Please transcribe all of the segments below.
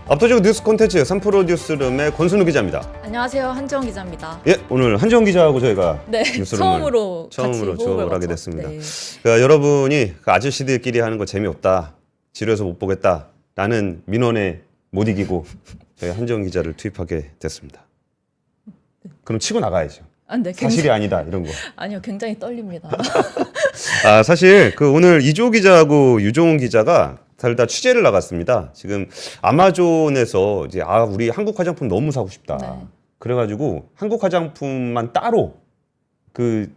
압도적 뉴스 콘텐츠 3프로 뉴스룸의 권순우 기자입니다. 안녕하세요, 한지원 기자입니다. 예, 오늘 한지원 기자하고 저희가 네, 뉴스룸을 처음으로 조업하게 됐습니다. 네. 그러니까 여러분이 그 아저씨들끼리 하는 거 재미없다, 지루해서 못 보겠다라는 민원에 못 이기고 저희 한지원 기자를 투입하게 됐습니다. 그럼 치고 나가야죠. 아, 네, 사실이 아니다 이런 거. 아니요, 굉장히 떨립니다. 아, 사실 그 오늘 이조 기자하고 유종훈 기자가 다 취재를 나갔습니다. 지금 아마존에서 이제 우리 한국 화장품 너무 사고 싶다. 네. 그래가지고 한국 화장품만 따로 그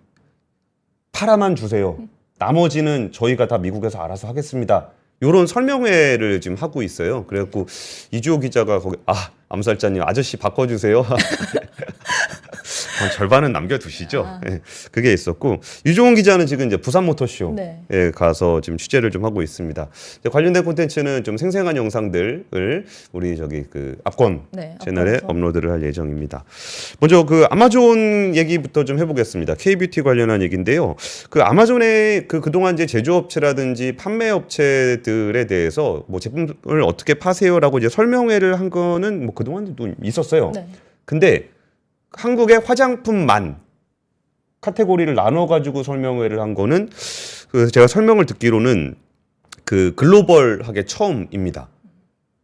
팔아만 주세요. 나머지는 저희가 다 미국에서 알아서 하겠습니다. 요런 설명회를 지금 하고 있어요. 그래갖고 이주호 기자가 거기 암살자님 아저씨 바꿔주세요. 절반은 남겨두시죠. 예, 그게 있었고 유종훈 기자는 지금 이제 부산 모터쇼에 네. 가서 지금 취재를 좀 하고 있습니다. 이제 관련된 콘텐츠는 좀 생생한 영상들을 우리 저기 그 압권 채널에 압권에서. 업로드를 할 예정입니다. 먼저 그 아마존 얘기부터 좀 해보겠습니다. K뷰티 관련한 얘기인데요. 그 아마존의 그동안 이제 제조업체라든지 판매업체들에 대해서 뭐 제품을 어떻게 파세요라고 이제 설명회를 한 거는 뭐 그동안도 있었어요. 네. 근데 한국의 화장품만 카테고리를 나눠가지고 설명회를 한 거는 그 제가 설명을 듣기로는 그 글로벌하게 처음입니다.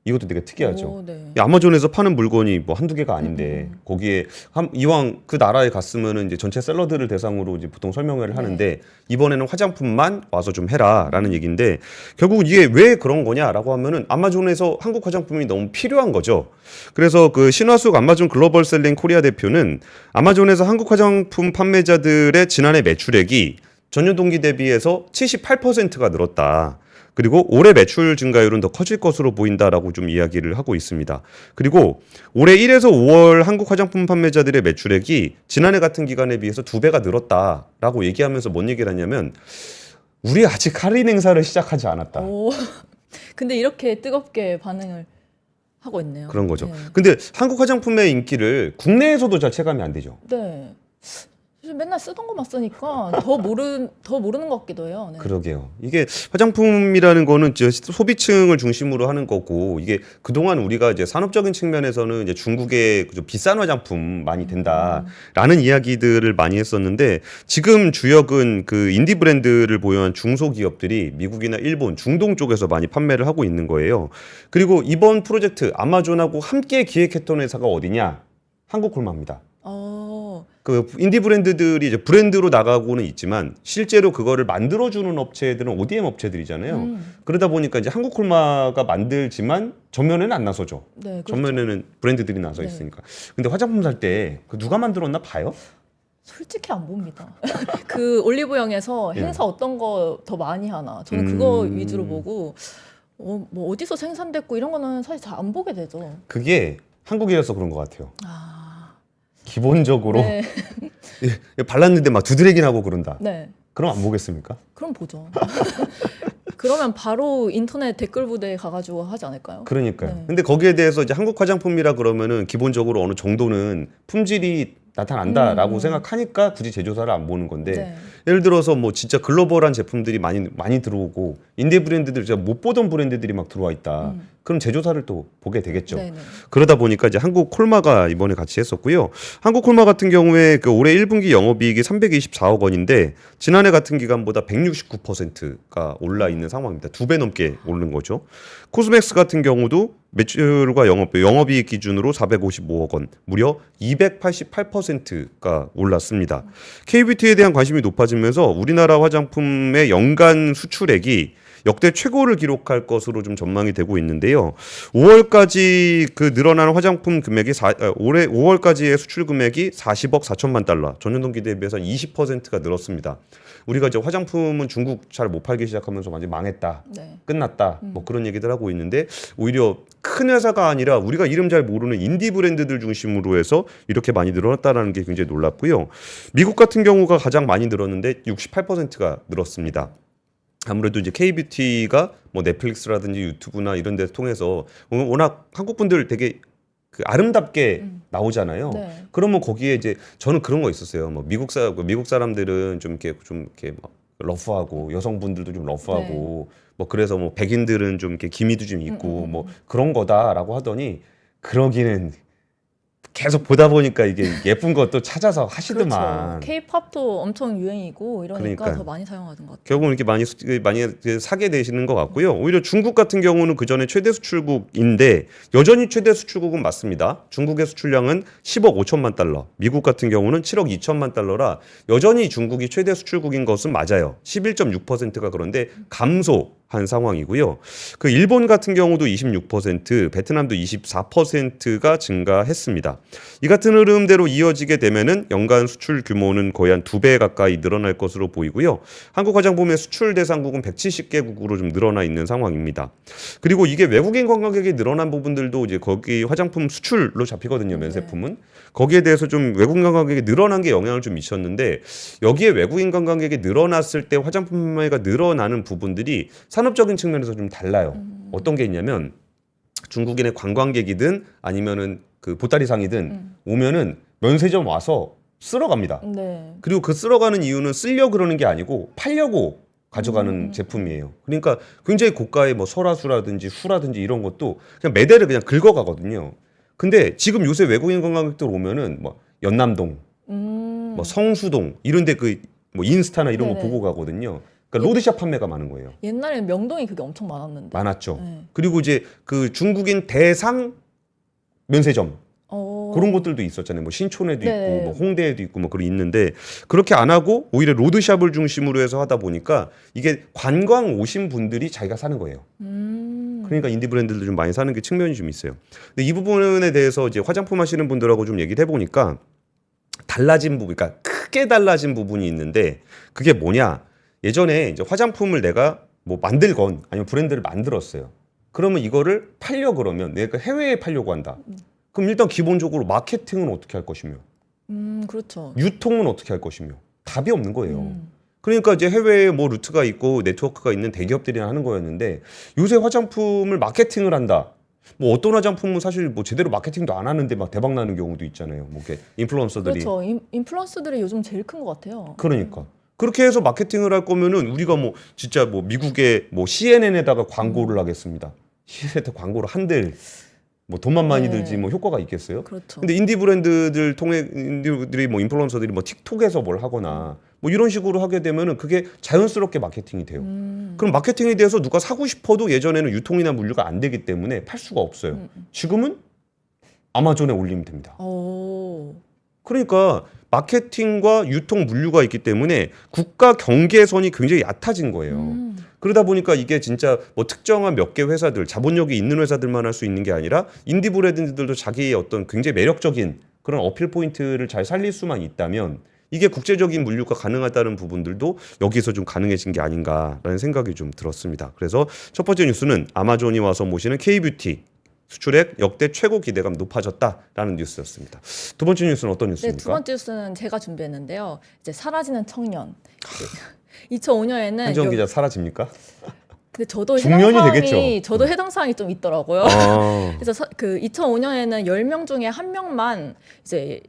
이것도 되게 특이하죠. 오, 네. 아마존에서 파는 물건이 뭐 한두 개가 아닌데 거기에 이왕 그 나라에 갔으면은 이제 전체 셀러들을 대상으로 이제 보통 설명회를 하는데 이번에는 화장품만 와서 좀 해라라는 얘기인데 결국 이게 왜 그런 거냐라고 하면은 아마존에서 한국 화장품이 너무 필요한 거죠. 그래서 그 신화숙 아마존 글로벌 셀링 코리아 대표는 아마존에서 한국 화장품 판매자들의 지난해 매출액이 전년 동기 대비해서 78%가 늘었다. 그리고 올해 매출 증가율은 더 커질 것으로 보인다라고 좀 이야기를 하고 있습니다. 그리고 올해 1에서 5월 한국 화장품 판매자들의 매출액이 지난해 같은 기간에 비해서 2배가 늘었다라고 얘기하면서 뭔 얘기를 하냐면 우리 아직 할인 행사를 시작하지 않았다. 오, 근데 이렇게 뜨겁게 반응을 하고 있네요. 그런 거죠. 네. 근데 한국 화장품의 인기를 국내에서도 잘 체감이 안 되죠. 네. 사실 맨날 쓰던 것만 쓰니까 더 모르는 것 같기도 해요. 네. 그러게요. 이게 화장품이라는 거는 이제 소비층을 중심으로 하는 거고 이게 그동안 우리가 이제 산업적인 측면에서는 이제 중국의 좀 비싼 화장품 많이 된다라는 이야기들을 많이 했었는데 지금 주역은 그 인디 브랜드를 보유한 중소기업들이 미국이나 일본, 중동 쪽에서 많이 판매를 하고 있는 거예요. 그리고 이번 프로젝트 아마존하고 함께 기획했던 회사가 어디냐? 한국콜마입니다. 그 인디 브랜드들이 이제 브랜드로 나가고는 있지만 실제로 그거를 만들어주는 업체들은 ODM 업체들이잖아요. 그러다 보니까 이제 한국콜마가 만들지만 전면에는 안 나서죠. 네, 그렇죠. 전면에는 브랜드들이 나서 있으니까. 근데 화장품 살 때 그 누가 만들었나 봐요? 솔직히 안 봅니다. 그 올리브영에서 행사 어떤 거 더 많이 하나. 저는 그거 위주로 보고 뭐 어디서 생산됐고 이런 거는 사실 잘 안 보게 되죠. 그게 한국이라서 그런 것 같아요. 기본적으로 네. 발랐는데 막 두드레기 나고 그런다. 네. 그럼 안 보겠습니까? 그럼 보죠. 그러면 바로 인터넷 댓글 부대에 가가지고 하지 않을까요? 그러니까요. 네. 근데 거기에 대해서 이제 한국 화장품이라 그러면은 기본적으로 어느 정도는 품질이 나타난다라고 생각하니까 굳이 제조사를 안 보는 건데 네. 예를 들어서 뭐 진짜 글로벌한 제품들이 많이 들어오고 인디 브랜드들 제가 못 보던 브랜드들이 막 들어와 있다. 그럼 제조사를 또 보게 되겠죠. 네네. 그러다 보니까 이제 한국 콜마가 이번에 같이 했었고요. 한국 콜마 같은 경우에 그 올해 1분기 영업이익이 324억 원인데 지난해 같은 기간보다 169%가 올라 있는 상황입니다. 2배 넘게 오른 거죠. 코스맥스 같은 경우도 매출과 영업이익 기준으로 455억 원, 무려 288%가 올랐습니다. K뷰티에 대한 관심이 높아지면서 우리나라 화장품의 연간 수출액이 역대 최고를 기록할 것으로 좀 전망이 되고 있는데요. 5월까지 그 늘어난 화장품 금액이 올해 5월까지의 수출 금액이 40억 4천만 달러, 전년 동기 대비해서 20%가 늘었습니다. 우리가 이제 화장품은 중국 잘 못 팔기 시작하면서 완전 망했다, 네. 끝났다, 뭐 그런 얘기들 하고 있는데 오히려 큰 회사가 아니라 우리가 이름 잘 모르는 인디 브랜드들 중심으로 해서 이렇게 많이 늘어났다는 게 굉장히 놀랍고요. 미국 같은 경우가 가장 많이 늘었는데 68%가 늘었습니다. 아무래도 이제 K뷰티가 뭐 넷플릭스라든지 유튜브나 이런 데서 통해서 워낙 한국 분들 되게 그 아름답게 나오잖아요. 네. 그러면 거기에 이제 저는 그런 거 있었어요. 뭐 미국 사람들은 좀 이렇게 막 러프하고 여성분들도 좀 러프하고 뭐 그래서 뭐 백인들은 좀 이렇게 기미도 좀 있고 뭐 그런 거다라고 하더니 그러기는 계속 보다 보니까 이게 예쁜 것도 찾아서 하시더만. 그렇죠. K-팝도 엄청 유행이고 이러니까 그러니까요. 더 많이 사용하던 것 같아요. 결국은 이렇게 많이 사게 되시는 것 같고요. 오히려 중국 같은 경우는 그 전에 최대 수출국인데 여전히 최대 수출국은 맞습니다. 중국의 수출량은 10억 5천만 달러, 미국 같은 경우는 7억 2천만 달러라 여전히 중국이 최대 수출국인 것은 맞아요. 11.6%가 그런데 감소한 상황이고요. 그 일본 같은 경우도 26%, 베트남도 24%가 증가했습니다. 이 같은 흐름대로 이어지게 되면은 연간 수출 규모는 거의 한 2배 가까이 늘어날 것으로 보이고요. 한국 화장품의 수출 대상국은 170개국으로 좀 늘어나 있는 상황입니다. 그리고 이게 외국인 관광객이 늘어난 부분들도 이제 거기 화장품 수출로 잡히거든요. 면세품은. 거기에 대해서 좀 외국인 관광객이 늘어난 게 영향을 좀 미쳤는데 여기에 외국인 관광객이 늘어났을 때 화장품 판매가 늘어나는 부분들이 산업적인 측면에서 좀 달라요. 어떤 게 있냐면 중국인의 관광객이든 아니면은 그 보따리상이든 오면은 면세점 와서 쓸어갑니다. 네. 그리고 그 쓸어가는 이유는 쓰려고 그러는 게 아니고 팔려고 가져가는 제품이에요. 그러니까 굉장히 고가의 뭐 설화수라든지 후라든지 이런 것도 그냥 매대를 그냥 긁어가거든요. 근데 지금 요새 외국인 관광객들 오면은 뭐 연남동, 뭐 성수동 이런데 그 뭐 인스타나 이런 거 네네. 보고 가거든요. 그러니까 로드샵 판매가 많은 거예요. 옛날에는 명동이 그게 엄청 많았는데. 많았죠. 네. 그리고 이제 그 중국인 대상 면세점 그런 곳들도 있었잖아요. 뭐 신촌에도 네. 있고 뭐 홍대에도 있고 뭐 그런 있는데 그렇게 안 하고 오히려 로드샵을 중심으로 해서 하다 보니까 이게 관광 오신 분들이 자기가 사는 거예요. 그러니까 인디 브랜드들도 좀 많이 사는 게 측면이 좀 있어요. 근데 이 부분에 대해서 이제 화장품 하시는 분들하고 좀 얘기를 해보니까 달라진 부분, 그러니까 크게 달라진 부분이 있는데 그게 뭐냐? 예전에 이제 화장품을 내가 뭐 만들건 아니면 브랜드를 만들었어요. 그러면 이거를 팔려 그러면 내가 해외에 팔려고 한다. 그럼 일단 기본적으로 마케팅은 어떻게 할 것이며 그렇죠. 유통은 어떻게 할 것이며 답이 없는 거예요. 그러니까 이제 해외에 뭐 루트가 있고 네트워크가 있는 대기업들이나 하는 거였는데 요새 화장품을 마케팅을 한다. 뭐 어떤 화장품은 사실 뭐 제대로 마케팅도 안 하는데 막 대박 나는 경우도 있잖아요. 뭐 이렇게 인플루언서들이. 그렇죠. 인플루언서들이 요즘 제일 큰 것 같아요. 그러니까. 그렇게 해서 마케팅을 할 거면은 우리가 뭐 진짜 뭐 미국의 뭐 CNN에다가 광고를 하겠습니다. CNN에다 광고를 한들 뭐 돈만 많이 네. 들지 뭐 효과가 있겠어요? 그렇죠. 근데 인디 브랜드들 통해 인디들이 뭐 인플루언서들이 뭐 틱톡에서 뭘 하거나 뭐 이런 식으로 하게 되면은 그게 자연스럽게 마케팅이 돼요. 그럼 마케팅에 대해서 누가 사고 싶어도 예전에는 유통이나 물류가 안 되기 때문에 팔 수가 없어요. 지금은 아마존에 올리면 됩니다. 오. 그러니까 마케팅과 유통 물류가 있기 때문에 국가 경계선이 굉장히 얕아진 거예요. 그러다 보니까 이게 진짜 뭐 특정한 몇 개 회사들, 자본력이 있는 회사들만 할 수 있는 게 아니라 인디 브랜드들도 자기의 어떤 굉장히 매력적인 그런 어필 포인트를 잘 살릴 수만 있다면 이게 국제적인 물류가 가능하다는 부분들도 여기서 좀 가능해진 게 아닌가라는 생각이 좀 들었습니다. 그래서 첫 번째 뉴스는 아마존이 와서 모시는 K뷰티 수출액 역대 최고 기대감 높아졌다라는 뉴스였습니다. 두 번째 뉴스는 어떤 네, 뉴스입니까? 두 번째 뉴스는 제가 준비했는데요. 이제 사라지는 청년. 2005년에는 한지원 기자 사라집니까? 근데 저도 중년이 해당 되겠죠. 사항이 저도 해당 사항이 좀 있더라고요. 아, 그래서 그 2005년에는 10명 중에 1명만 이제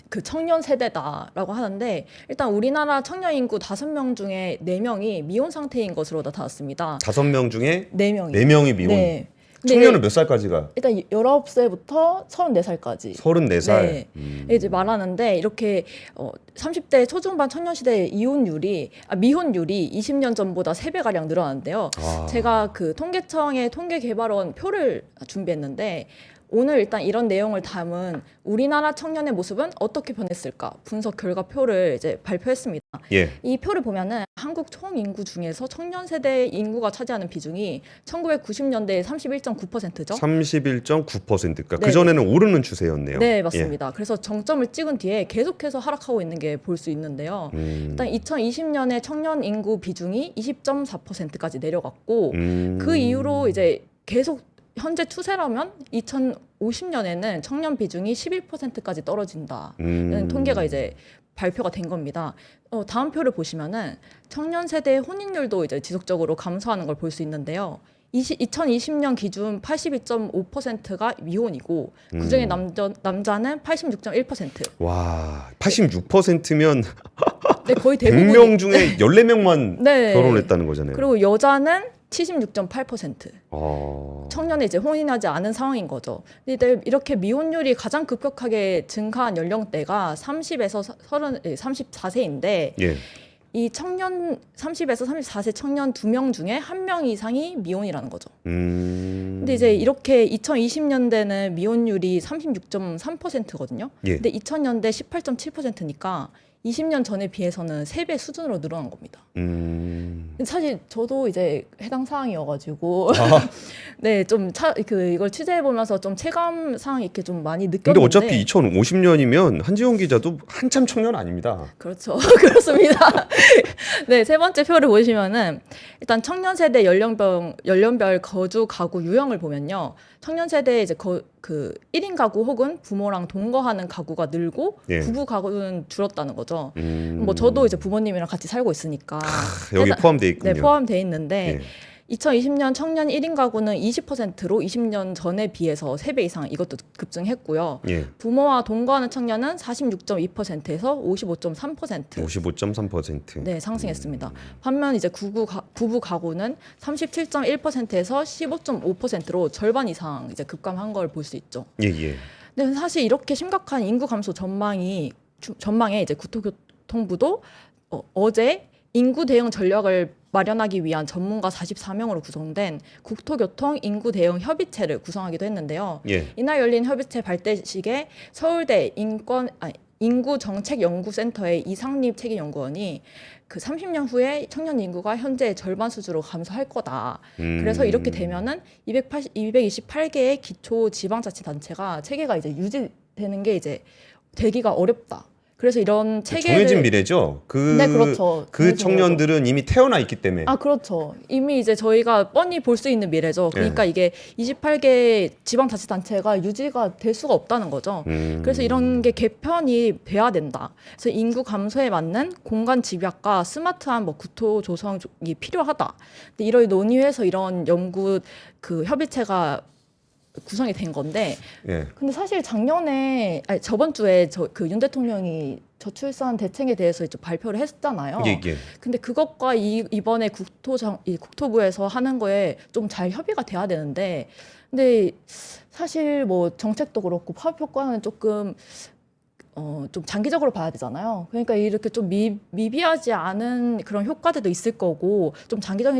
그 청년 세대다라고 하는데 일단 우리나라 청년 인구 5명 중에 4명이 미혼 상태인 것으로 나타났습니다. 5명 중에 4명이. 4명이 미혼. 네. 근데 청년은 몇 살까지가? 일단 19세부터 34살까지. 34살. 네. 이제 말하는데 이렇게 30대 초중반 청년 시대 미혼율이 20년 전보다 3배 가량 늘어났는데요. 아. 제가 그 통계청의 통계개발원 표를 준비했는데 오늘 일단 이런 내용을 담은 우리나라 청년의 모습은 어떻게 변했을까 분석 결과표를 이제 발표했습니다. 예. 이 표를 보면은 한국 총 인구 중에서 청년 세대 인구가 차지하는 비중이 1990년대에 31.9%죠. 31.9%가 네. 그 전에는 오르는 추세였네요. 네, 맞습니다. 그래서 정점을 찍은 뒤에 계속해서 하락하고 있는 게 볼 수 있는데요. 일단 2020년에 청년 인구 비중이 20.4%까지 내려갔고 그 이후로 이제 계속 현재 추세라면 2050년에는 청년 비중이 11%까지 떨어진다는 통계가 이제 발표가 된 겁니다. 다음 표를 보시면은 청년 세대의 혼인율도 이제 지속적으로 감소하는 걸 볼 수 있는데요. 2020년 기준 82.5%가 미혼이고 그중에 남자는 86.1%. 와, 86%면 네, 거의 대부분 100명 중에 14명만 네. 결혼했다는 거잖아요. 그리고 여자는 76.8%. 어. 청년이 이제 혼인하지 않은 상황인 거죠. 근데 이렇게 미혼율이 가장 급격하게 증가한 연령대가 30에서 34세인데 예. 이 청년 30에서 34세 청년 2명 중에 1명 이상이 미혼이라는 거죠. 근데 이제 이렇게 2020년대는 미혼율이 36.3%거든요. 예. 근데 2000년대 18.7%니까 20년 전에 비해서는 3배 수준으로 늘어난 겁니다. 근데 사실 저도 이제 해당 사항이어가지고 네, 좀 이걸 취재해 보면서 좀 체감 사항 이렇게 좀 많이 느꼈는데. 근데 어차피 2050년이면 한지원 기자도 한참 청년 아닙니다. 그렇죠. 그렇습니다. 네, 세 번째 표를 보시면은 일단 청년 세대 연령별 거주 가구 유형을 보면요. 청년 세대에 이제 그 1인 가구 혹은 부모랑 동거하는 가구가 늘고 예. 부부 가구는 줄었다는 거죠. 뭐 저도 이제 부모님이랑 같이 살고 있으니까 여기 포함돼 있군요. 네, 포함돼 있는데 예. 2020년 청년 1인 가구는 20%로 20년 전에 비해서 3배 이상 이것도 급증했고요. 예. 부모와 동거하는 청년은 46.2%에서 55.3% 55.3%. 네, 상승했습니다. 반면 이제 부부 가구는 37.1%에서 15.5%로 절반 이상 이제 급감한 걸 볼 수 있죠. 예, 예. 근데 사실 이렇게 심각한 인구 감소 전망에 이제 국토교통부도 어제 인구 대응 전략을 마련하기 위한 전문가 44명으로 구성된 국토교통 인구 대응 협의체를 구성하기도 했는데요. 예. 이날 열린 협의체 발대식에 서울대 인구정책연구센터의 이상립 책임연구원이 그 30년 후에 청년 인구가 현재의 절반 수준으로 감소할 거다. 그래서 이렇게 되면은 228개의 기초 지방자치단체가 체계가 이제 유지되는 게 이제 되기가 어렵다. 그래서 이런 체계를 정해진 미래죠. 네, 그렇죠. 그 청년들은 이미 태어나 있기 때문에. 아, 그렇죠. 이미 이제 저희가 뻔히 볼 수 있는 미래죠. 그러니까 이게 28개 지방자치단체가 유지가 될 수가 없다는 거죠. 그래서 이런 게 개편이 돼야 된다. 그래서 인구 감소에 맞는 공간 집약과 스마트한 뭐 구토 조성이 필요하다. 근데 이를 논의해서 이런 연구 그 협의체가 구성이 된 건데, 예. 근데 사실 저번 주에 그 윤 대통령이 저출산 대책에 대해서 이제 발표를 했잖아요. 예, 예. 근데 그것과 이번에 국토부에서 하는 거에 좀 잘 협의가 돼야 되는데, 근데 사실 뭐 정책도 그렇고 파업 효과는 조금 좀 장기적으로 봐야 되잖아요. 그러니까 이렇게 좀 미비하지 않은 그런 효과들도 있을 거고 좀 장기적인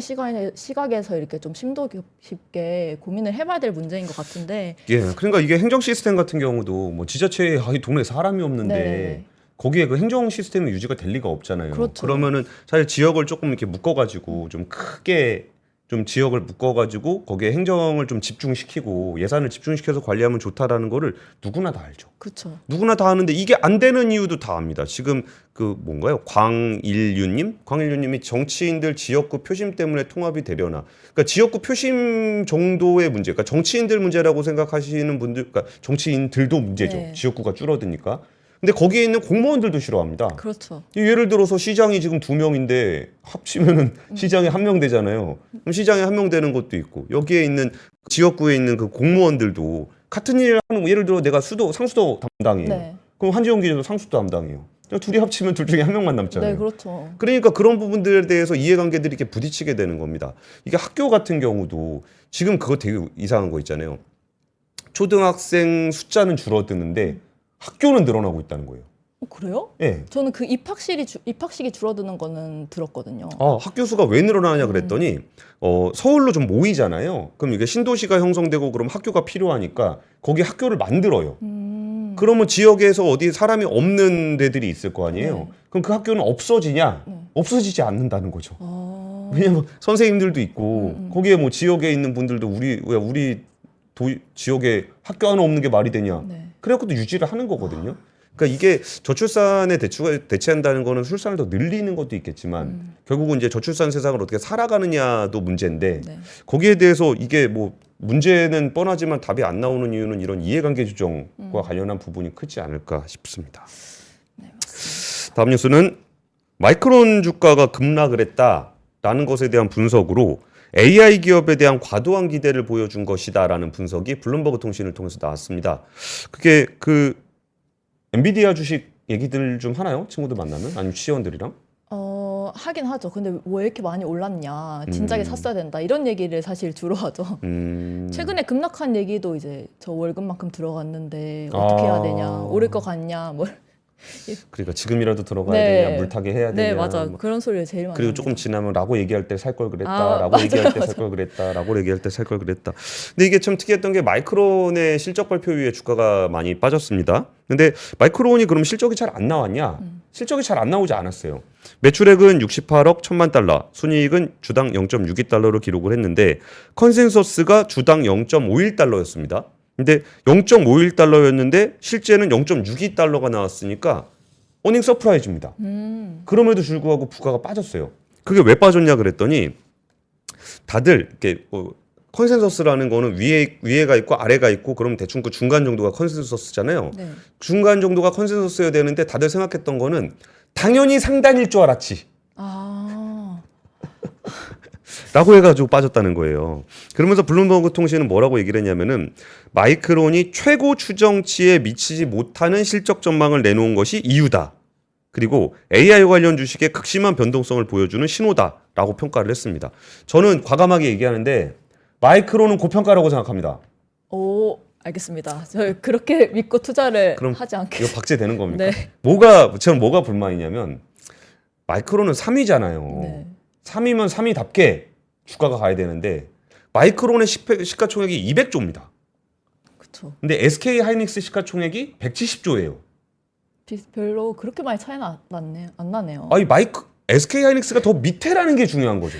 시각에서 이렇게 좀 심도 깊게 고민을 해봐야 될 문제인 것 같은데. 예. 그러니까 이게 행정 시스템 같은 경우도 뭐 지자체에 이 동네에 사람이 없는데 네. 거기에 그 행정 시스템이 유지가 될 리가 없잖아요. 그렇죠. 그러면은 사실 지역을 조금 이렇게 묶어가지고 좀 크게 좀 지역을 묶어가지고 거기에 행정을 좀 집중시키고 예산을 집중시켜서 관리하면 좋다라는 거를 누구나 다 알죠. 그렇죠. 누구나 다 아는데 이게 안 되는 이유도 다 압니다. 지금 그 뭔가요? 광일류님이 정치인들 지역구 표심 때문에 통합이 되려나. 그러니까 지역구 표심 정도의 문제, 그러니까 정치인들 문제라고 생각하시는 분들, 그러니까 정치인들도 문제죠. 네. 지역구가 줄어드니까. 근데 거기에 있는 공무원들도 싫어합니다. 그렇죠. 예를 들어서 시장이 지금 2명인데 합치면은 시장에 1명 되잖아요. 그럼 시장에 1명 되는 것도 있고 여기에 있는 지역구에 있는 그 공무원들도 같은 일을 하는 거 예를 들어 내가 상수도 담당이에요. 네. 그럼 한지원 기자도 상수도 담당이에요. 둘이 합치면 둘 중에 1명만 남잖아요. 네, 그렇죠. 그러니까 그런 부분들에 대해서 이해관계들이 이렇게 부딪히게 되는 겁니다. 이게 학교 같은 경우도 지금 그거 되게 이상한 거 있잖아요. 초등학생 숫자는 줄어드는데 학교는 늘어나고 있다는 거예요. 그래요? 예. 저는 그 입학식이 줄어드는 거는 들었거든요. 학교 수가 왜 늘어나냐 그랬더니 서울로 좀 모이잖아요. 그럼 이게 신도시가 형성되고 그럼 학교가 필요하니까 거기 학교를 만들어요. 그러면 지역에서 어디 사람이 없는 데들이 있을 거 아니에요. 네. 그럼 그 학교는 없어지냐? 네. 없어지지 않는다는 거죠. 아... 왜냐면 선생님들도 있고 거기에 뭐 지역에 있는 분들도 우리 지역에 학교 하나 없는 게 말이 되냐? 네. 그래갖고 또 유지를 하는 거거든요. 그러니까 이게 저출산에 대체한다는 거는 출산을 더 늘리는 것도 있겠지만 결국은 이제 저출산 세상을 어떻게 살아가느냐도 문제인데 네. 거기에 대해서 이게 뭐 문제는 뻔하지만 답이 안 나오는 이유는 이런 이해관계 규정과 관련한 부분이 크지 않을까 싶습니다. 네, 맞습니다. 다음 뉴스는 마이크론 주가가 급락을 했다라는 것에 대한 분석으로 AI 기업에 대한 과도한 기대를 보여준 것이다라는 분석이 블룸버그 통신을 통해서 나왔습니다. 그게 그 엔비디아 주식이 얘기들 좀 하나요? 친구들 만나면? 아니면 취원들이랑? 하긴 하죠. 근데 왜 이렇게 많이 올랐냐? 진작에 샀어야 된다. 이런 얘기를 사실 주로 하죠. 최근에 급락한 얘기도 이제 저 월급만큼 들어갔는데 어떻게 해야 되냐? 오를 것 같냐? 뭐. 그러니까 지금이라도 들어가야 네. 되냐, 물타기 해야 되냐. 네, 맞아. 뭐. 그런 소리를 제일 많이 그리고 합니다. 조금 지나면 라고 얘기할 때 살 걸 그랬다. 아, 라고 맞아요, 얘기할 때 살 맞아요. 걸 그랬다. 라고 얘기할 때 살 걸 그랬다. 근데 이게 참 특이했던 게 마이크론의 실적 발표 이후에 주가가 많이 빠졌습니다. 근데 마이크론이 그럼 실적이 잘 안 나왔냐? 실적이 잘 안 나오지 않았어요. 매출액은 68억 1천만 달러, 순이익은 주당 0.62달러로 기록을 했는데 컨센서스가 주당 0.51달러였습니다. 근데 0.51달러였는데 실제는 0.62달러가 나왔으니까 어닝 서프라이즈입니다. 그럼에도 불구하고 부가가 빠졌어요. 그게 왜 빠졌냐 그랬더니 다들 이렇게 컨센서스라는 거는 위에가 있고 아래가 있고 그러면 대충 그 중간 정도가 컨센서스잖아요. 네. 중간 정도가 컨센서스여야 되는데 다들 생각했던 거는 당연히 상단일 줄 알았지. 아, 라고 해가지고 빠졌다는 거예요. 그러면서 블룸버그 통신은 뭐라고 얘기를 했냐면은 마이크론이 최고 추정치에 미치지 못하는 실적 전망을 내놓은 것이 이유다. 그리고 AI 관련 주식의 극심한 변동성을 보여주는 신호다라고 평가를 했습니다. 저는 과감하게 얘기하는데 마이크론은 고평가라고 생각합니다. 오, 알겠습니다. 저 그렇게 믿고 투자를 그럼 하지 이거 않겠습니다. 박제되는 겁니까? 네. 저는 뭐가 불만이냐면 마이크론은 3위잖아요. 네. 3위면 3위답게 주가가 가야 되는데 마이크론의 시가총액이 200조입니다. 그렇죠. 근데 SK 하이닉스 시가총액이 170조예요. 별로 그렇게 많이 차이 안 나네요. 아니 SK 하이닉스가 더 밑에라는 게 중요한 거죠.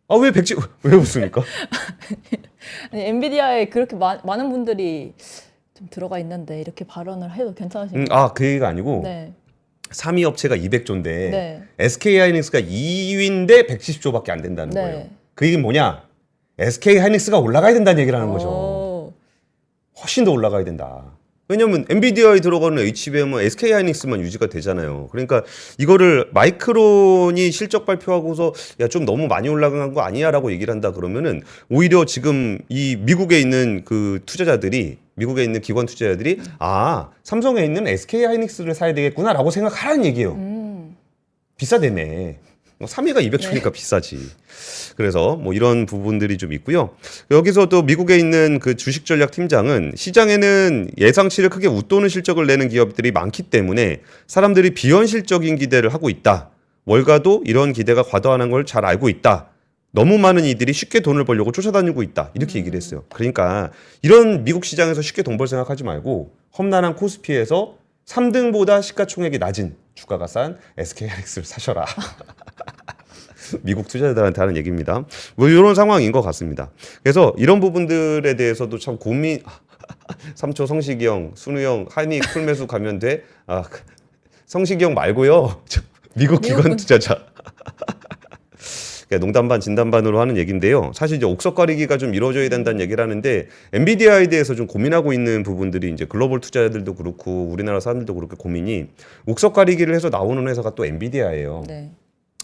아 왜 웃습니까? 아니, 엔비디아에 그렇게 많은 분들이 좀 들어가 있는데 이렇게 발언을 해도 괜찮으신가요? 그 얘기가 아니고 네. 3위 업체가 200조인데 네. SK 하이닉스가 2위인데 170조밖에 안 된다는 네. 거예요. 그 얘기는 뭐냐? SK 하이닉스가 올라가야 된다는 얘기를 하는 거죠. 오, 훨씬 더 올라가야 된다. 왜냐면 엔비디아에 들어가는 HBM은 SK 하이닉스만 유지가 되잖아요. 그러니까 이거를 마이크론이 실적 발표하고서 야 좀 너무 많이 올라간 거 아니야라고 얘기를 한다 그러면은 오히려 지금 이 미국에 있는 그 투자자들이 미국에 있는 기관 투자자들이 삼성에 있는 SK 하이닉스를 사야 되겠구나라고 생각하라는 얘기예요. 비싸다며. 3위가 200조니까 비싸지. 그래서 뭐 이런 부분들이 좀 있고요. 여기서 또 미국에 있는 그 주식 전략 팀장은 시장에는 예상치를 크게 웃도는 실적을 내는 기업들이 많기 때문에 사람들이 비현실적인 기대를 하고 있다. 월가도 이런 기대가 과도한 걸 잘 알고 있다. 너무 많은 이들이 쉽게 돈을 벌려고 쫓아다니고 있다. 이렇게 얘기를 했어요. 그러니까 이런 미국 시장에서 쉽게 돈 벌 생각하지 말고 험난한 코스피에서 3등보다 시가총액이 낮은 주가가 싼 SK 하이닉스를 사셔라. 미국 투자자들한테 하는 얘기입니다. 뭐 이런 상황인 것 같습니다. 그래서 이런 부분들에 대해서도 참 고민. 3초 성식이 형, 순우 형, 하이닉 풀매수 가면 돼? 성식이 형 말고요. 미국 기관 투자자. 농담 반 진담 반으로 하는 얘기인데요. 사실 이제 옥석 가리기가 좀 이루어져야 된다는 얘기를 하는데 엔비디아에 대해서 좀 고민하고 있는 부분들이 이제 글로벌 투자자들도 그렇고 우리나라 사람들도 그렇게 고민이 옥석 가리기를 해서 나오는 회사가 또 엔비디아예요. 네.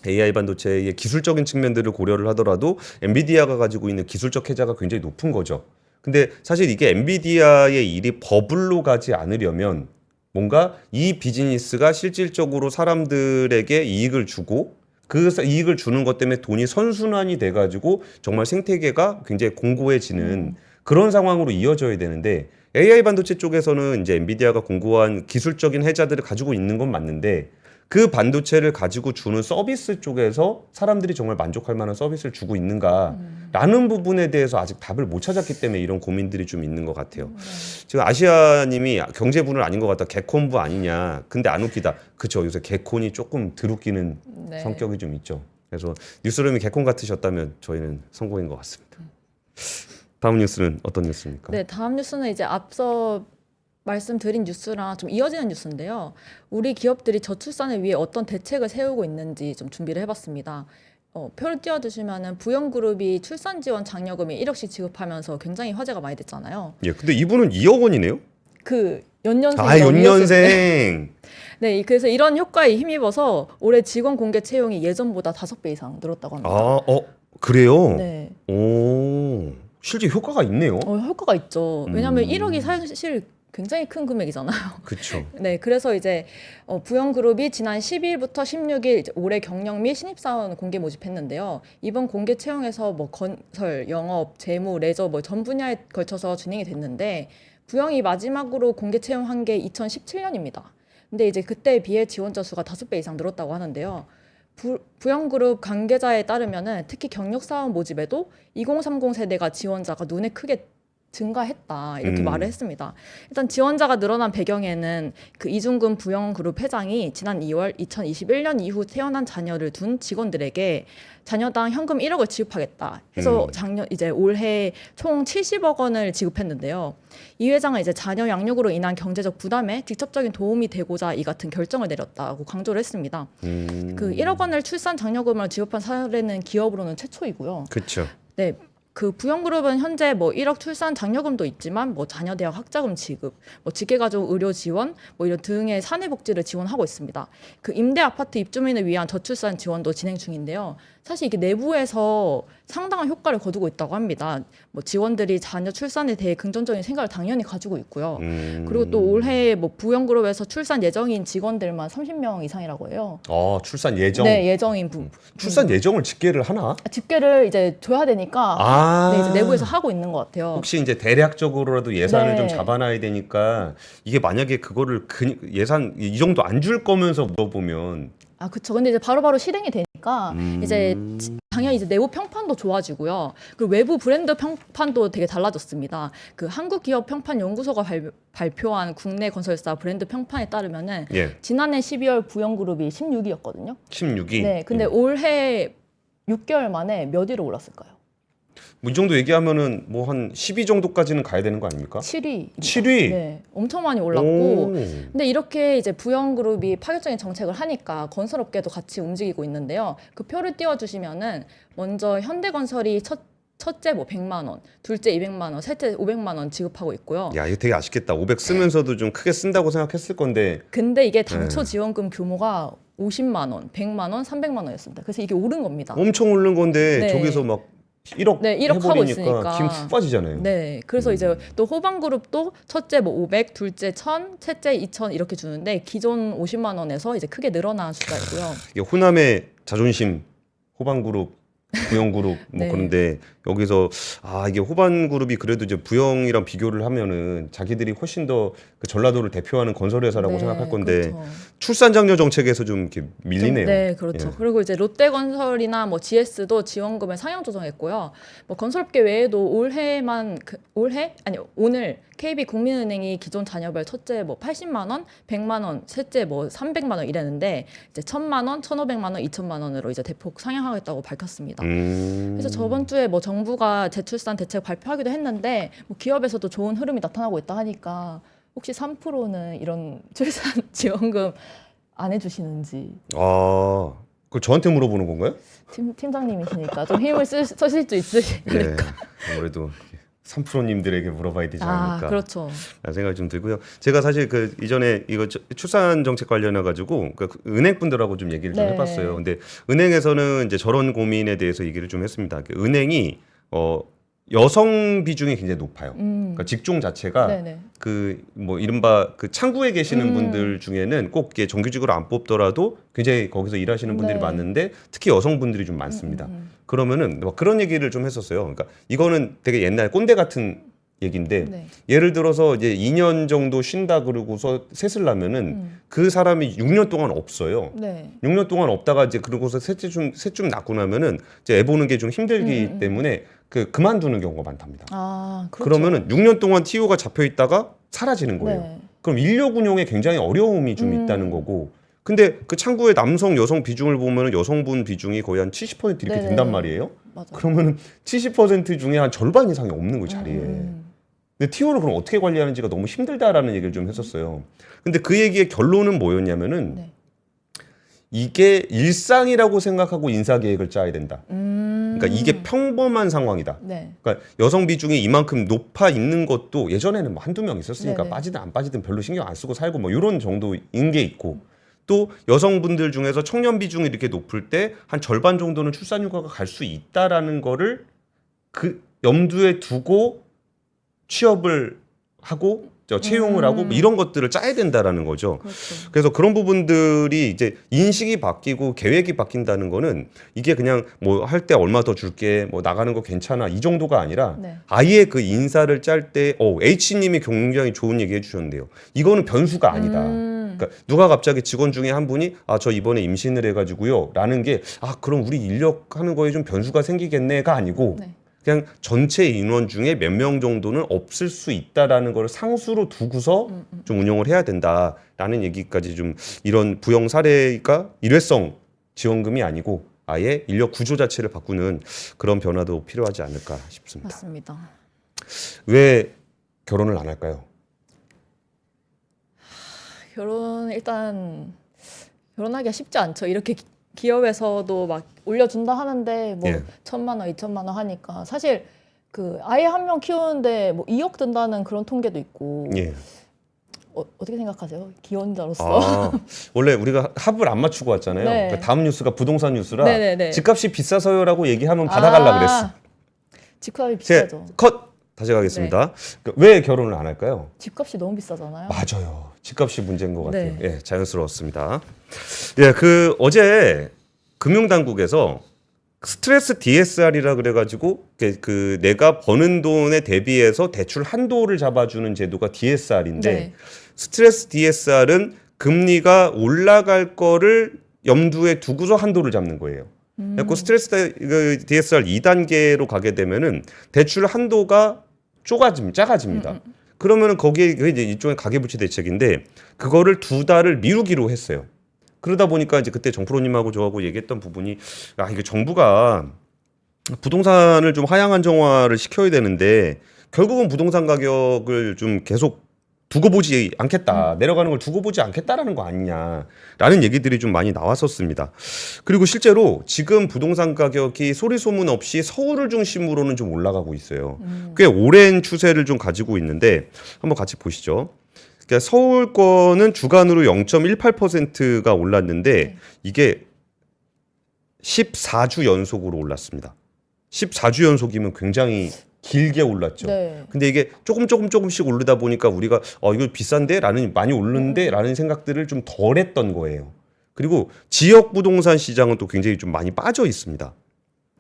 AI 반도체의 기술적인 측면들을 고려를 하더라도 엔비디아가 가지고 있는 기술적 혜자가 굉장히 높은 거죠. 근데 사실 이게 엔비디아의 일이 버블로 가지 않으려면 뭔가 이 비즈니스가 실질적으로 사람들에게 이익을 주고 그 이익을 주는 것 때문에 돈이 선순환이 돼가지고 정말 생태계가 굉장히 공고해지는 그런 상황으로 이어져야 되는데 AI 반도체 쪽에서는 이제 엔비디아가 공고한 기술적인 혜자들을 가지고 있는 건 맞는데 그 반도체를 가지고 주는 서비스 쪽에서 사람들이 정말 만족할 만한 서비스를 주고 있는가라는 부분에 대해서 아직 답을 못 찾았기 때문에 이런 고민들이 좀 있는 것 같아요. 지금 아시아님이 경제부는 아닌 것 같다. 개콘부 아니냐. 근데 안 웃기다. 그쵸. 요새 개콘이 조금 드럽기는 네. 성격이 좀 있죠. 그래서 뉴스룸이 개콘 같으셨다면 저희는 성공인 것 같습니다. 다음 뉴스는 어떤 뉴스입니까? 네, 다음 뉴스는 이제 앞서 말씀드린 뉴스랑 좀 이어지는 뉴스인데요. 우리 기업들이 저출산을 위해 어떤 대책을 세우고 있는지 좀 준비를 해봤습니다. 표를 띄워주시면은 부영그룹이 출산 지원 장려금이 1억씩 지급하면서 굉장히 화제가 많이 됐잖아요. 예, 근데 이분은 2억 원이네요. 그 연년생. 연년생. 네, 그래서 이런 효과에 힘입어서 올해 직원 공개 채용이 예전보다 5배 이상 늘었다고 합니다. 그래요? 네. 오, 실제 효과가 있네요. 효과가 있죠. 왜냐하면 1억이 사실 굉장히 큰 금액이잖아요. 그렇죠. 네, 그래서 이제 부영그룹이 지난 12일부터 16일 이제 올해 경영 및 신입사원 공개 모집했는데요. 이번 공개 채용에서 뭐 건설, 영업, 재무, 레저 뭐 전 분야에 걸쳐서 진행이 됐는데 부영이 마지막으로 공개 채용한 게 2017년입니다. 근데 이제 그때에 비해 지원자 수가 5배 이상 늘었다고 하는데요. 부영그룹 관계자에 따르면은 특히 경력사원 모집에도 2030 세대가 지원자가 눈에 크게 증가했다 이렇게 말을 했습니다. 일단 지원자가 늘어난 배경에는 그 이중근 부영그룹 회장이 지난 2월 2021년 이후 태어난 자녀를 둔 직원들에게 자녀당 현금 1억을 지급하겠다 해서 작년 이제 올해 총 70억 원을 지급했는데요. 이 회장은 이제 자녀 양육으로 인한 경제적 부담에 직접적인 도움이 되고자 이 같은 결정을 내렸다고 강조를 했습니다. 그 1억 원을 출산 장려금을 지급한 사례는 기업으로는 최초이고요. 그렇죠. 네. 그 부영그룹은 현재 뭐 1억 출산 장려금도 있지만 뭐 자녀 대학 학자금 지급, 뭐 직계가족 의료 지원, 뭐 이런 등의 사내 복지를 지원하고 있습니다. 그 임대 아파트 입주민을 위한 저출산 지원도 진행 중인데요. 사실 이게 내부에서 상당한 효과를 거두고 있다고 합니다. 뭐 지원들이 자녀 출산에 대해 긍정적인 생각을 당연히 가지고 있고요. 그리고 또 올해 뭐 부영그룹에서 출산 예정인 직원들만 30명 이상이라고 해요. 출산 예정. 네, 예정인 출산 예정을 집계를 하나? 집계를 이제 줘야 되니까 네, 이제 내부에서 하고 있는 것 같아요. 혹시 이제 대략적으로라도 예산을 네. 좀 잡아놔야 되니까 이게 만약에 그거를 예산 이 정도 안 줄 거면서 물어보면 그쵸. 근데 이제 바로바로 실행이 되니까 이제 당연히 이제 내부 평판도 좋아지고요. 그리고 외부 브랜드 평판도 되게 달라졌습니다. 그 한국기업평판연구소가 발표한 국내 건설사 브랜드 평판에 따르면은 지난해 12월 부영그룹이 16위였거든요. 16위. 네. 근데 올해 6개월 만에 몇 위로 올랐을까요? 뭐 이 정도 얘기하면은 뭐 한 10위 정도까지는 가야 되는 거 아닙니까? 7위. 7위. 네, 엄청 많이 올랐고. 근데 이렇게 이제 부영그룹이 파격적인 정책을 하니까 건설업계도 같이 움직이고 있는데요. 그 표를 띄워주시면은 먼저 현대건설이 첫째 뭐 100만 원, 둘째 200만 원, 셋째 500만 원 지급하고 있고요. 야, 이거 되게 아쉽겠다. 500 쓰면서도 좀 크게 쓴다고 생각했을 건데. 근데 이게 당초 지원금 규모가 50만 원, 100만 원, 300만 원이었습니다. 그래서 이게 오른 겁니다. 엄청 오른 건데 네. 저기서 막 1억, 네, 1억 하고 해버리니까 있으니까 기분 푹 빠지잖아요. 네, 그래서 이제 또 호반그룹도 첫째 뭐 500, 둘째 1000, 셋째 2000 이렇게 주는데 기존 50만 원에서 이제 크게 늘어난 숫자이고요. 이게 호남의 자존심, 호반그룹, 부영그룹 뭐 네. 그런데 여기서 이게 호반그룹이 그래도 이제 부영이랑 비교를 하면은 자기들이 훨씬 더 그 전라도를 대표하는 건설회사라고 네, 생각할 건데 그렇죠. 출산 장려 정책에서 좀 이렇게 밀리네요. 네, 그렇죠. 예. 그리고 이제 롯데건설이나 뭐 GS도 지원금을 상향 조정했고요. 뭐 건설업계 외에도 오늘 KB국민은행이 기존 자녀별 첫째 뭐 80만 원, 100만 원, 셋째 뭐 300만 원 이랬는데 이제 1000만 원, 1,500만 원, 2천만 원으로 이제 대폭 상향하겠다고 밝혔습니다. 그래서 저번 주에 뭐 정부가 재출산 대책 발표하기도 했는데 뭐 기업에서도 좋은 흐름이 나타나고 있다 하니까 혹시 3%는 이런 출산 지원금 안 해주시는지. 그걸 저한테 물어보는 건가요? 팀장님이시니까 좀 힘을 쓰실 수 있으시니까. 네, 아무래도 3%님들에게 물어봐야 되지 않을까. 그렇죠. 라는 생각이 좀 들고요. 제가 사실 그 이전에 이거 출산 정책 관련해 가지고 그 은행 분들하고 좀 얘기를 좀 네. 해봤어요. 근데 은행에서는 이제 저런 고민에 대해서 얘기를 좀 했습니다. 은행이 여성 비중이 굉장히 높아요. 그러니까 직종 자체가 네네. 그 뭐 이른바 그 창구에 계시는 분들 중에는 꼭 이게 정규직으로 안 뽑더라도 굉장히 거기서 일하시는 분들이 네. 많은데 특히 여성분들이 좀 많습니다. 그러면은 막 그런 얘기를 좀 했었어요. 그러니까 이거는 되게 옛날 꼰대 같은 얘기인데 네. 예를 들어서 이제 2년 정도 쉰다 그러고서 셋을 낳으면은 그 사람이 6년 동안 없어요. 네. 6년 동안 없다가 이제 그러고서 셋 좀 낳고 나면은 이제 애 보는 게 좀 힘들기 때문에 그만두는 경우가 많답니다. 그렇죠. 그러면은 6년 동안 TO가 잡혀 있다가 사라지는 거예요. 네. 그럼 인력 운용에 굉장히 어려움이 좀 있다는 거고. 근데 그 창구의 남성 여성 비중을 보면은 여성분 비중이 거의 한 70% 이렇게 네네. 된단 말이에요. 맞아. 그러면은 70% 중에 한 절반 이상이 없는 거예요, 자리에. 근데 TO를 그럼 어떻게 관리하는지가 너무 힘들다라는 얘기를 좀 했었어요. 근데 그 얘기의 결론은 뭐였냐면은 네. 이게 일상이라고 생각하고 인사 계획을 짜야 된다. 그러니까 이게 평범한 상황이다. 네. 그러니까 여성 비중이 이만큼 높아 있는 것도 예전에는 뭐 한두 명 있었으니까 네네. 빠지든 안 빠지든 별로 신경 안 쓰고 살고 뭐 이런 정도인 게 있고 또 여성분들 중에서 청년 비중이 이렇게 높을 때 한 절반 정도는 출산 휴가가 갈 수 있다라는 거를 그 염두에 두고 취업을 하고 채용을 하고 뭐 이런 것들을 짜야 된다라는 거죠. 그렇죠. 그래서 그런 부분들이 이제 인식이 바뀌고 계획이 바뀐다는 거는 이게 그냥 뭐 할 때 얼마 더 줄게, 뭐 나가는 거 괜찮아 이 정도가 아니라 네. 아예 그 인사를 짤 때 H님이 굉장히 좋은 얘기 해주셨는데요. 이거는 변수가 아니다. 그러니까 누가 갑자기 직원 중에 한 분이 저 이번에 임신을 해가지고요 라는 게 그럼 우리 인력 하는 거에 좀 변수가 생기겠네가 아니고 네. 그냥 전체 인원 중에 몇 명 정도는 없을 수 있다라는 걸 상수로 두고서 좀 운영을 해야 된다라는 얘기까지 좀 이런 부영 사례가 일회성 지원금이 아니고 아예 인력 구조 자체를 바꾸는 그런 변화도 필요하지 않을까 싶습니다. 맞습니다. 왜 결혼을 안 할까요? 일단 결혼하기가 쉽지 않죠. 이렇게 기업에서도 막 올려준다 하는데 뭐 예. 1,000만 원, 2,000만 원 하니까 사실 그 아이 한 명 키우는데 뭐 2억 든다는 그런 통계도 있고 예. 어떻게 생각하세요? 기혼자로서. 원래 우리가 합을 안 맞추고 왔잖아요. 네. 그러니까 다음 뉴스가 부동산 뉴스라 네네네. 집값이 비싸서요라고 얘기하면 받아갈라 그랬어. 집값이 비싸죠. 컷 다시 가겠습니다. 왜 결혼을 안 할까요? 집값이 너무 비싸잖아요. 맞아요. 집값이 문제인 것 같아요. 네. 예, 자연스러웠습니다. 예, 어제 금융당국에서 스트레스 DSR이라 그래가지고 그 내가 버는 돈에 대비해서 대출 한도를 잡아주는 제도가 DSR인데 네. 스트레스 DSR은 금리가 올라갈 거를 염두에 두고서 한도를 잡는 거예요. 그래서 스트레스 DSR 2단계로 가게 되면은 대출 한도가 작아집니다. 그러면은 거기에 이제 일종의 가계부채 대책인데 그거를 2달을 미루기로 했어요. 그러다 보니까 이제 그때 정프로님하고 저하고 얘기했던 부분이 이게 정부가 부동산을 좀 하향 안정화를 시켜야 되는데 결국은 부동산 가격을 좀 계속 두고 보지 않겠다. 내려가는 걸 두고 보지 않겠다라는 거 아니냐라는 얘기들이 좀 많이 나왔었습니다. 그리고 실제로 지금 부동산 가격이 소리 소문 없이 서울을 중심으로는 좀 올라가고 있어요. 꽤 오랜 추세를 좀 가지고 있는데 한번 같이 보시죠. 그러니까 서울권은 주간으로 0.18%가 올랐는데 이게 14주 연속으로 올랐습니다. 14주 연속이면 굉장히 길게 올랐죠. 네. 근데 이게 조금씩 오르다 보니까 우리가 이거 비싼데? 많이 오르는데? 라는 생각들을 좀 덜 했던 거예요. 그리고 지역 부동산 시장은 또 굉장히 좀 많이 빠져 있습니다.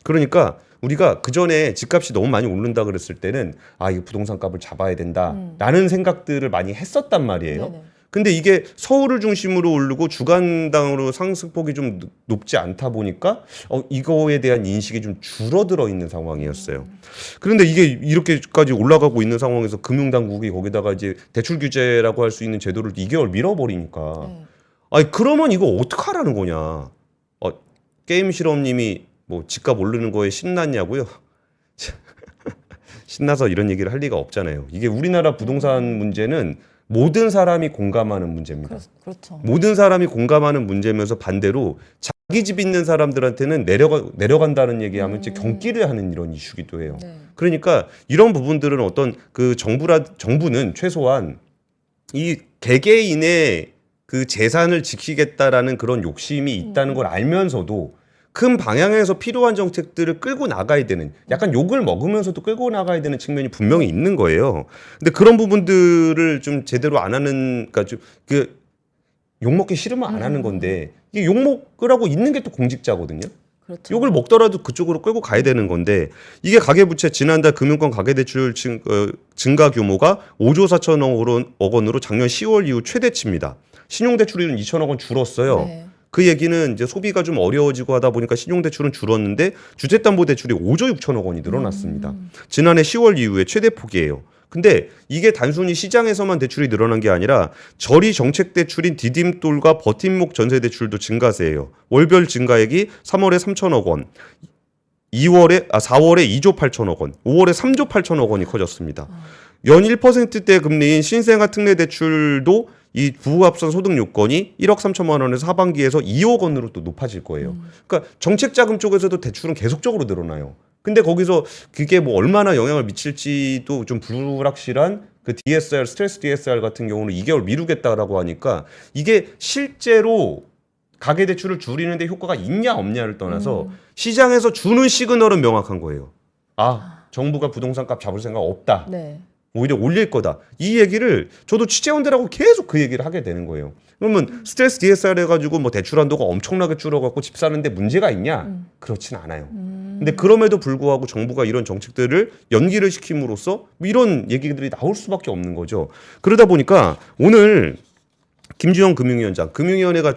그러니까 우리가 그전에 집값이 너무 많이 오른다 그랬을 때는 이거 부동산 값을 잡아야 된다라는 생각들을 많이 했었단 말이에요. 네네. 근데 이게 서울을 중심으로 오르고 주간당으로 상승폭이 좀 높지 않다 보니까 이거에 대한 인식이 좀 줄어들어 있는 상황이었어요. 그런데 이게 이렇게까지 올라가고 있는 상황에서 금융당국이 거기다가 이제 대출 규제라고 할 수 있는 제도를 2개월 밀어버리니까 그러면 이거 어떡하라는 거냐. 게임 실험님이 뭐 집값 오르는 거에 신났냐고요? 신나서 이런 얘기를 할 리가 없잖아요. 이게 우리나라 부동산 문제는 모든 사람이 공감하는 문제입니다. 그렇죠. 모든 사람이 공감하는 문제면서 반대로 자기 집 있는 사람들한테는 내려간다는 얘기하면 이제 경기를 하는 이런 이슈기도 해요. 네. 그러니까 이런 부분들은 어떤 그 정부는 최소한 이 개개인의 그 재산을 지키겠다라는 그런 욕심이 있다는 걸 알면서도 큰 방향에서 필요한 정책들을 끌고 나가야 되는 약간 욕을 먹으면서도 끌고 나가야 되는 측면이 분명히 있는 거예요. 근데 그런 부분들을 좀 제대로 안 하는, 그러니까 좀 욕 먹기 싫으면 안 하는 건데 이게 욕 먹으라고 있는 게 또 공직자거든요. 그렇죠. 욕을 먹더라도 그쪽으로 끌고 가야 되는 건데 이게 가계부채 지난달 금융권 가계대출 증가 규모가 5조 4천억 원으로 작년 10월 이후 최대치입니다. 신용대출은 2천억 원 줄었어요. 네. 그 얘기는 이제 소비가 좀 어려워지고 하다 보니까 신용대출은 줄었는데 주택담보대출이 5조 6천억 원이 늘어났습니다. 지난해 10월 이후에 최대폭이에요. 근데 이게 단순히 시장에서만 대출이 늘어난 게 아니라 저리 정책 대출인 디딤돌과 버팀목 전세 대출도 증가세예요. 월별 증가액이 3월에 3천억 원, 4월에 2조 8천억 원, 5월에 3조 8천억 원이 커졌습니다. 연 1%대 금리인 신생아 특례 대출도 이 부합선 소득 요건이 1억 3천만 원에서 하반기에서 2억 원으로 또 높아질 거예요. 그러니까 정책 자금 쪽에서도 대출은 계속적으로 늘어나요. 근데 거기서 그게 뭐 얼마나 영향을 미칠지도 좀 불확실한 그 DSR, 스트레스 DSR 같은 경우는 2개월 미루겠다라고 하니까 이게 실제로 가계대출을 줄이는데 효과가 있냐 없냐를 떠나서 시장에서 주는 시그널은 명확한 거예요. 정부가 부동산 값 잡을 생각 없다. 네. 오히려 올릴 거다. 이 얘기를 저도 취재원들하고 계속 그 얘기를 하게 되는 거예요. 그러면 스트레스 DSR 해가지고 뭐 대출 한도가 엄청나게 줄어갖고 집 사는데 문제가 있냐? 그렇진 않아요. 근데 그럼에도 불구하고 정부가 이런 정책들을 연기를 시킴으로써 뭐 이런 얘기들이 나올 수밖에 없는 거죠. 그러다 보니까 오늘 김주영 금융위원장, 금융위원회가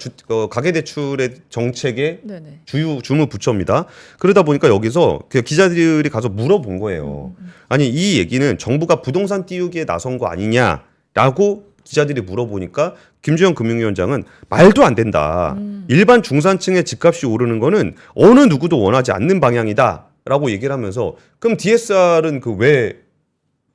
가계대출의 정책의 네네. 주무 부처입니다. 그러다 보니까 여기서 그 기자들이 가서 물어본 거예요. 아니 이 얘기는 정부가 부동산 띄우기에 나선 거 아니냐라고 기자들이 물어보니까 김주영 금융위원장은 말도 안 된다. 일반 중산층의 집값이 오르는 거는 어느 누구도 원하지 않는 방향이다라고 얘기를 하면서 그럼 DSR은 그 왜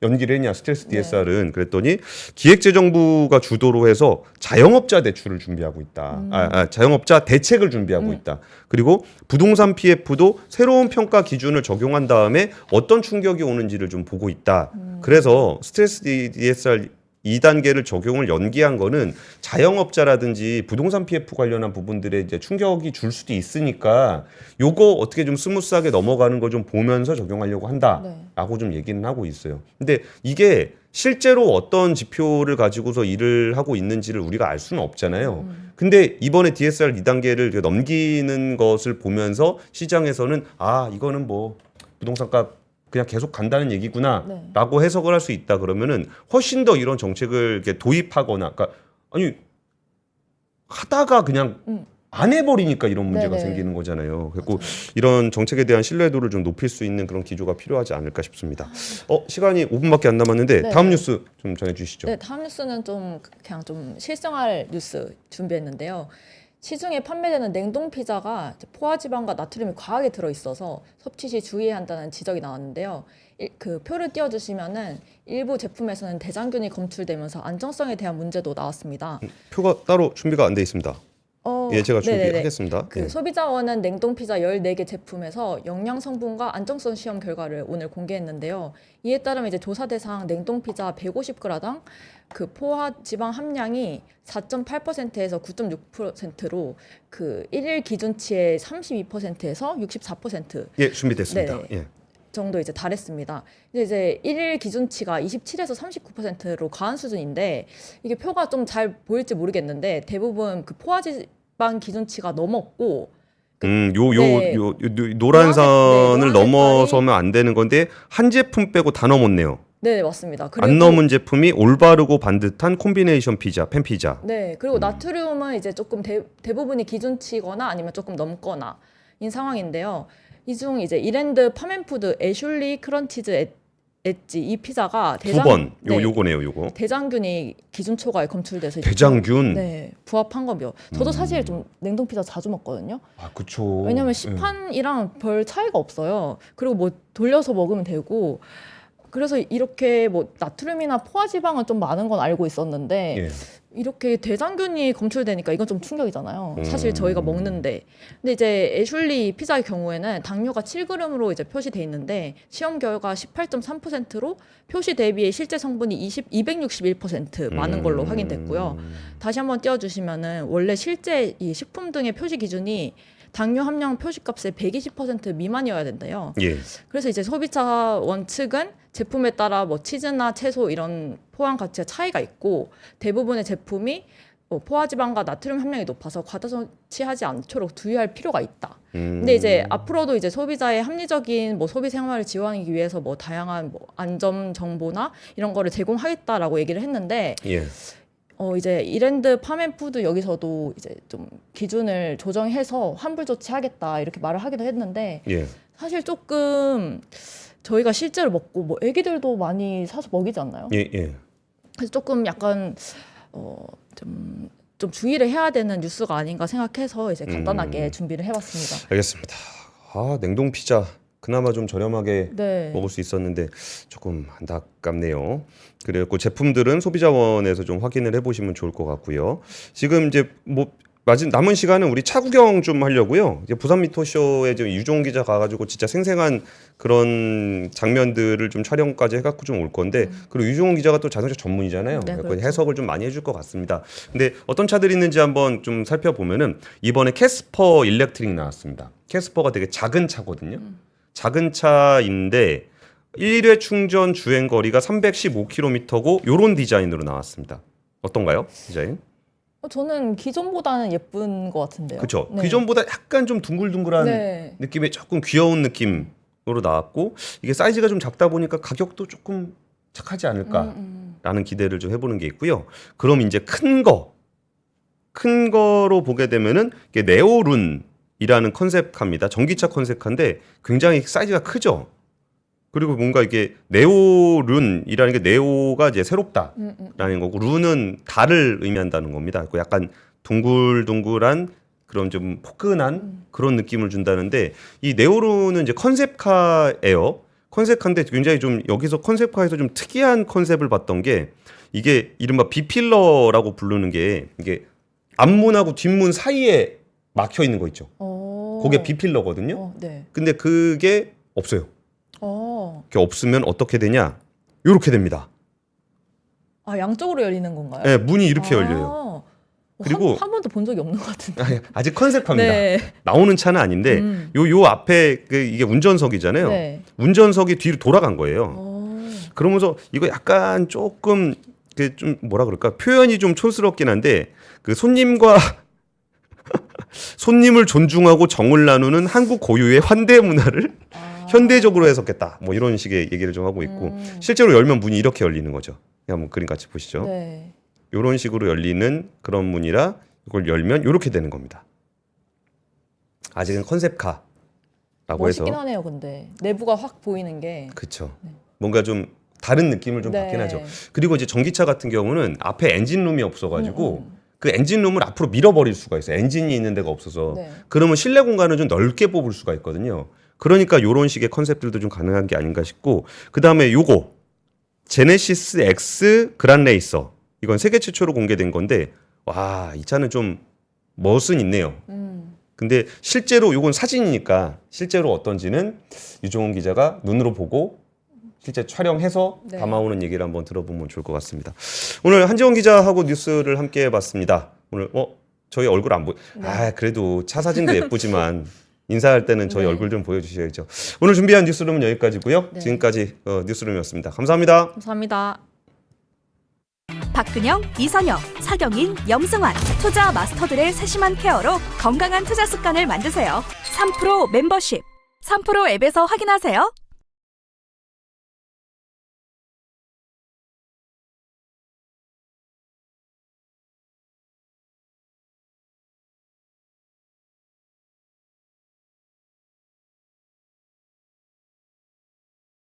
연기를 했냐 스트레스 DSR은 네. 그랬더니 기획재정부가 주도로 해서 자영업자 대출을 준비하고 있다. 자영업자 대책을 준비하고 있다. 그리고 부동산 PF도 새로운 평가 기준을 적용한 다음에 어떤 충격이 오는지를 좀 보고 있다. 그래서 스트레스 DSR 2단계를 적용을 연기한 거는 자영업자라든지 부동산 PF 관련한 부분들에 이제 충격이 줄 수도 있으니까 요거 어떻게 좀 스무스하게 넘어가는 거 좀 보면서 적용하려고 한다라고 좀 얘기는 하고 있어요. 근데 이게 실제로 어떤 지표를 가지고서 일을 하고 있는지를 우리가 알 수는 없잖아요. 근데 이번에 DSR 2단계를 넘기는 것을 보면서 시장에서는 아 이거는 뭐 부동산값 그냥 계속 간다는 얘기구나라고 해석을 할 수 있다 그러면은 훨씬 더 이런 정책을 이렇게 도입하거나, 그러니까 아니 하다가 그냥 안 해버리니까 이런 문제가 네네. 생기는 거잖아요. 그리고 이런 정책에 대한 신뢰도를 좀 높일 수 있는 그런 기조가 필요하지 않을까 싶습니다. 시간이 5분밖에 안 남았는데 네. 다음 뉴스 좀 전해주시죠. 네, 다음 뉴스는 좀 그냥 좀 실생활 뉴스 준비했는데요. 시중에 판매되는 냉동 피자가 포화지방과 나트륨이 과하게 들어있어서 섭취 시 주의해야 한다는 지적이 나왔는데요. 그 표를 띄워주시면은 일부 제품에서는 대장균이 검출되면서 안정성에 대한 문제도 나왔습니다. 표가 따로 준비가 안 돼 있습니다. 예, 제가 네네네. 준비하겠습니다. 그 소비자원은 냉동 피자 14개 제품에서 영양 성분과 안정성 시험 결과를 오늘 공개했는데요. 이에 따르면 이제 조사 대상 냉동 피자 150g당 그 포화 지방 함량이 4.8%에서 9.6%로 그 1일 기준치의 32%에서 64% 예, 준비됐습니다. 네네. 예. 정도 이제 달했습니다. 이제 1일 기준치가 27에서 39%로 과한 수준인데 이게 표가 좀 잘 보일지 모르겠는데 대부분 그 포화지방 기준치가 넘었고 요 네. 노란 선을 노란색 넘어서면 안 되는 건데 한 제품 빼고 다 넘었네요. 네 맞습니다. 그리고 안 넘은 제품이 올바르고 반듯한 콤비네이션 피자, 팬 피자. 네 그리고 나트륨은 이제 조금 대부분이 기준치거나 아니면 조금 넘거나인 상황인데요. 이 중 이제 이랜드 파맨푸드 애슐리 크런치즈 엣지 이 피자가 두 번 요거네요, 요거. 대장균이 기준 초과에 검출돼서 대장균. 네 부합한 거요. 저도 사실 좀 냉동 피자 자주 먹거든요. 아, 그쵸. 왜냐면 시판이랑 별 차이가 없어요. 그리고 뭐 돌려서 먹으면 되고. 그래서 이렇게 뭐 나트륨이나 포화지방은 좀 많은 건 알고 있었는데 예. 이렇게 대장균이 검출되니까 이건 좀 충격이잖아요. 사실 저희가 먹는데. 근데 이제 애슐리 피자의 경우에는 당류가 7g으로 이제 표시돼 있는데 시험 결과 18.3%로 표시 대비 실제 성분이 261% 많은 걸로 확인됐고요. 다시 한번 띄워주시면은 원래 실제 이 식품 등의 표시 기준이 당류 함량 표시값의 120% 미만이어야 된대요. 예. 그래서 이제 소비자원 측은 제품에 따라 뭐 치즈나 채소 이런 포함 가치가 차이가 있고 대부분의 제품이 포화지방과 나트륨 함량이 높아서 과다 섭취하지 않도록 주의할 필요가 있다. 근데 이제 앞으로도 이제 소비자의 합리적인 뭐 소비 생활을 지원하기 위해서 뭐 다양한 뭐 안전 정보나 이런 거를 제공하겠다라고 얘기를 했는데 예. 이제 이랜드 파맨푸드 여기서도 이제 좀 기준을 조정해서 환불 조치하겠다 이렇게 말을 하기도 했는데 예. 사실 조금 저희가 실제로 먹고 뭐 애기들도 많이 사서 먹이지 않나요? 예, 예. 그래서 조금 약간 좀 주의를 해야 되는 뉴스가 아닌가 생각해서 이제 간단하게 준비를 해봤습니다. 알겠습니다. 아, 냉동 피자 그나마 좀 저렴하게 네. 먹을 수 있었는데 조금 안타깝네요. 그래갖고 제품들은 소비자원에서 좀 확인을 해보시면 좋을 것 같고요. 지금 이제 뭐 남은 시간은 우리 차 구경 좀 하려고요. 이제 부산 미터쇼에 지금 유종 기자 가가지고 진짜 생생한 그런 장면들을 좀 촬영까지 해갖고 좀 올 건데 그리고 유종 기자가 또 자동차 전문이잖아요. 네, 그래서 그렇죠. 해석을 좀 많이 해줄 것 같습니다. 근데 어떤 차들이 있는지 한번 좀 살펴보면은 이번에 캐스퍼 일렉트릭 나왔습니다. 캐스퍼가 되게 작은 차거든요. 작은 차인데 1회 충전 주행 거리가 315km고 요런 디자인으로 나왔습니다. 어떤가요? 디자인? 저는 기존보다는 예쁜 것 같은데요. 그렇죠. 네. 기존보다 약간 좀 둥글둥글한 네. 느낌의 조금 귀여운 느낌으로 나왔고 이게 사이즈가 좀 작다 보니까 가격도 조금 착하지 않을까라는 기대를 좀 해보는 게 있고요. 그럼 이제 큰 거로 보게 되면은 이게 네오룬이라는 컨셉카입니다. 전기차 컨셉카인데 굉장히 사이즈가 크죠. 그리고 뭔가 이게 네오룬이라는 게 네오가 이제 새롭다라는 거고 룬은 달을 의미한다는 겁니다. 그 약간 둥글둥글한 그런 좀 포근한 그런 느낌을 준다는데 이 네오룬은 이제 컨셉카예요. 컨셉카인데 굉장히 좀 여기서 컨셉카에서 좀 특이한 컨셉을 봤던 게 이게 이른바 비필러라고 부르는 게 이게 앞문하고 뒷문 사이에 막혀 있는 거 있죠. 그게 비필러거든요. 네. 근데 그게 없어요. 그게 없으면 어떻게 되냐? 이렇게 됩니다. 아, 양쪽으로 열리는 건가요? 네, 문이 이렇게 열려요. 그리고 한 번도 본 적이 없는 것 같은데. 아직 컨셉카입니다. 네. 나오는 차는 아닌데 요 앞에 이게 운전석이잖아요. 네. 운전석이 뒤로 돌아간 거예요. 그러면서 이거 약간 조금 그 좀 뭐라 그럴까 표현이 좀 촌스럽긴 한데 그 손님을 존중하고 정을 나누는 한국 고유의 환대 문화를 현대적으로 해석했다. 뭐 이런 식의 얘기를 좀 하고 있고 실제로 열면 문이 이렇게 열리는 거죠. 한번 그림 같이 보시죠. 네. 이런 식으로 열리는 그런 문이라 이걸 열면 이렇게 되는 겁니다. 아직은 컨셉카라고 해서 멋있긴 하네요, 근데 내부가 확 보이는 게. 그렇죠. 뭔가 좀 다른 느낌을 좀 네. 받긴 하죠. 그리고 이제 전기차 같은 경우는 앞에 엔진룸이 없어가지고 그 엔진룸을 앞으로 밀어버릴 수가 있어요. 엔진이 있는 데가 없어서. 네. 그러면 실내 공간을 좀 넓게 뽑을 수가 있거든요. 그러니까 이런 식의 컨셉들도 좀 가능한 게 아닌가 싶고 그 다음에 요거 제네시스 X 그란레이서 이건 세계 최초로 공개된 건데 와, 이 차는 좀 멋은 있네요. 근데 실제로 요건 사진이니까 실제로 어떤지는 유종훈 기자가 눈으로 보고 실제 촬영해서 네. 담아오는 얘기를 한번 들어보면 좋을 것 같습니다. 오늘 한지원 기자하고 뉴스를 함께 해봤습니다. 오늘 저희 얼굴 안 보여. 아, 그래도 차 사진도 예쁘지만 인사할 때는 저희 네. 얼굴 좀 보여주셔야죠. 오늘 준비한 뉴스룸은 여기까지고요. 네. 지금까지 뉴스룸이었습니다. 감사합니다. 감사합니다. 박근영, 이선영, 사경인, 염승환 투자 마스터들의 세심한 케어로 건강한 투자 습관을 만드세요. 3프로 멤버십 3프로 앱에서 확인하세요.